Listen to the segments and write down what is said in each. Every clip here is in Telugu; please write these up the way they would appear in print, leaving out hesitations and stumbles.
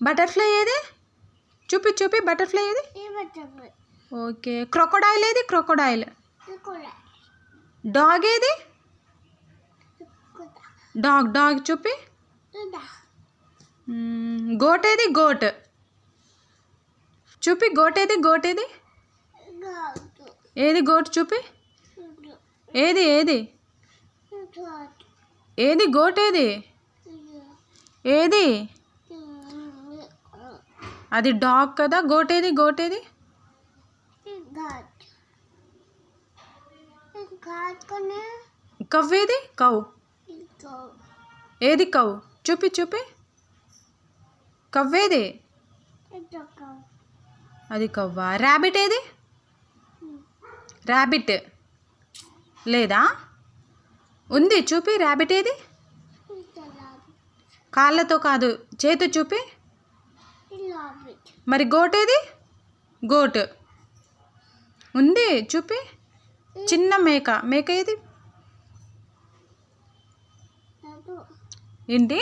బటర్ఫ్లై ఏది? చూపి బటర్ఫ్లై ఏది? ఓకే. క్రొకొడైల్ ఏది? క్రొకొడైల్. డాగ్ ఏది? డాగ్ చూపి. గోట్ ఏది? గోట్ చూపి. గోట్ ఏది? ఏది గోట్ చూపి. ఏది గోట్ ఏది? అది డాగ్ కదా. గోట్ ఏది? కవ్ ఏది? ఏది కవ్? చూపి. కవ్ ఏది? అది కవ్వా. ర్యాబిట్ ఏది? ర్యాబిట్ లేదా? ఉంది చూపి. ర్యాబిట్ ఏది? కాళ్ళతో కాదు, చేతి చూపి. మరి గోట్ ఏది? గోట్ ఉంది చూపి. చిన్న మేక ఏది? ఏంటి?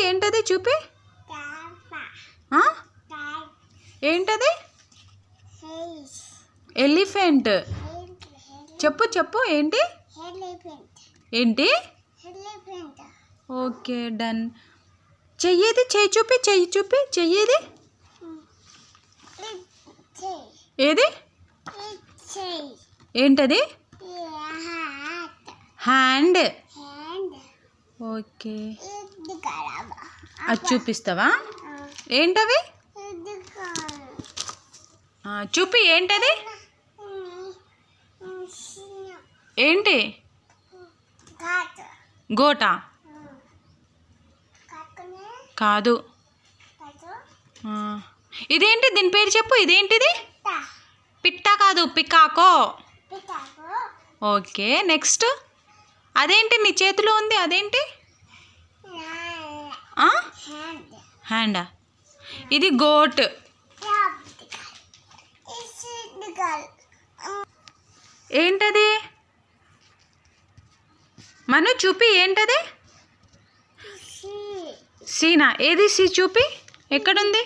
ఏంటది చూపి. ఏంటది? ఎలిఫెంట్. చెప్పు ఏంటి? Okay, done. చెయ్యేది? చెయ్యి చూపి. చెయ్యేది? ఏది? ఏంటది? హ్యాండ్. ఓకే, అది చూపిస్తావా? ఏంటవి? చూపి. ఏంటది? ఏంటి? గోటా? కాదు. ఇదేంటి? దీని పేరు చెప్పు. ఇదేంటిది? పిట్ట కాదు, పికాకో. Okay, next. అదేంటి నీ చేతిలో ఉంది? అదేంటి? హ్యాండా? ఇది గోట్. ఏంటది? మను చూపి. ఏంటది? సీనా? ఏది సీ చూపి. ఎక్కడుంది?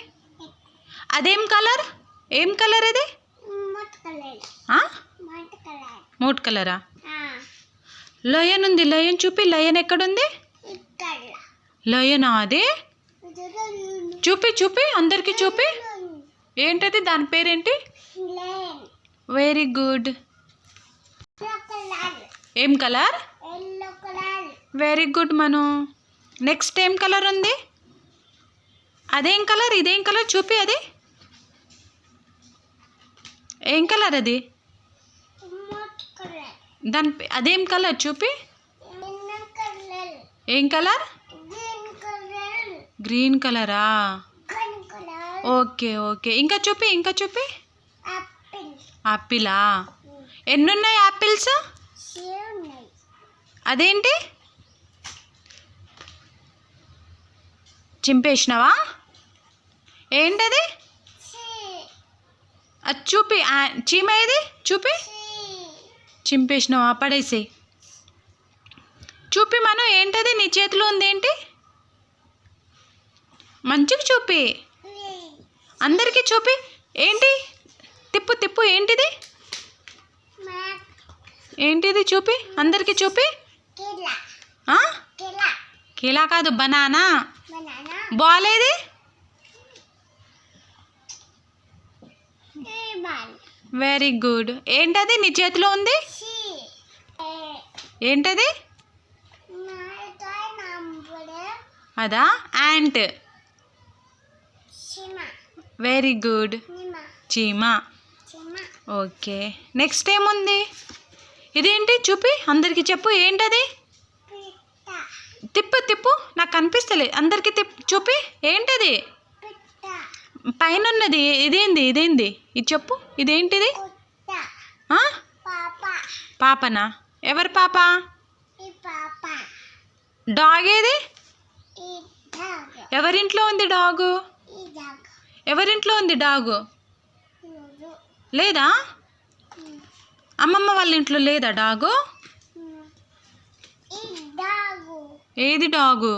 అదేం కలర్? ఏం కలర్ అది? మోట్ కలరా? లయన్ ఉంది. లయన్ చూపి. లయన్ ఎక్కడుంది? లయనా అది? చూపి. అందరికి చూపి. ఏంటది? దాని పేరేంటి? Very good. ఏం కలర్? వెరీ గుడ్ మను. నెక్స్ట్ ఏం కలర్ ఉంది? అదేం కలర్? ఇదేం కలర్? చూపి. అది ఏం కలర్? అది దాని అదేం కలర్? చూపి. ఏం కలర్? గ్రీన్ కలరా? ఓకే. ఇంకా చూపి. యాపిలా? ఎన్నున్నాయి యాపిల్స్? అదేంటి? చింపేసినావా? ఏంటది? అది చూపి. చీమ ఏది? చూపి. చింపేసినావా? పడేసి చూపి. మనం ఏంటది నీ చేతిలో ఉంది? ఏంటి? మంచిగా చూపి. అందరికీ చూపి. ఏంటి? తిప్పు. ఏంటిది? చూపి. అందరికీ చూపి. కీలా కాదు, బనానా. బాల్ ఏది? Very good. ఏంటది నీ చేతిలో ఉంది? ఏంటది? అదా? యాంట్. Very good. చీమ. ఓకే, నెక్స్ట్ ఏముంది? ఇదేంటి? చూపి. అందరికీ చెప్పు. ఏంటది? తిప్పు. నాకు కనిపిస్తలేదు. అందరికీ చూపి. ఏంటది? పైన ఉన్నది. ఇదేంది? ఇది చెప్పు. ఇదేంటిది? పాపనా? ఎవరు పాప? డాగ్ ఏది? ఎవరింట్లో ఉంది డాగు? ఎవరింట్లో ఉంది డాగు? లేదా? అమ్మమ్మ వాళ్ళ ఇంట్లో లేదా డాగు? ఏది డాగు?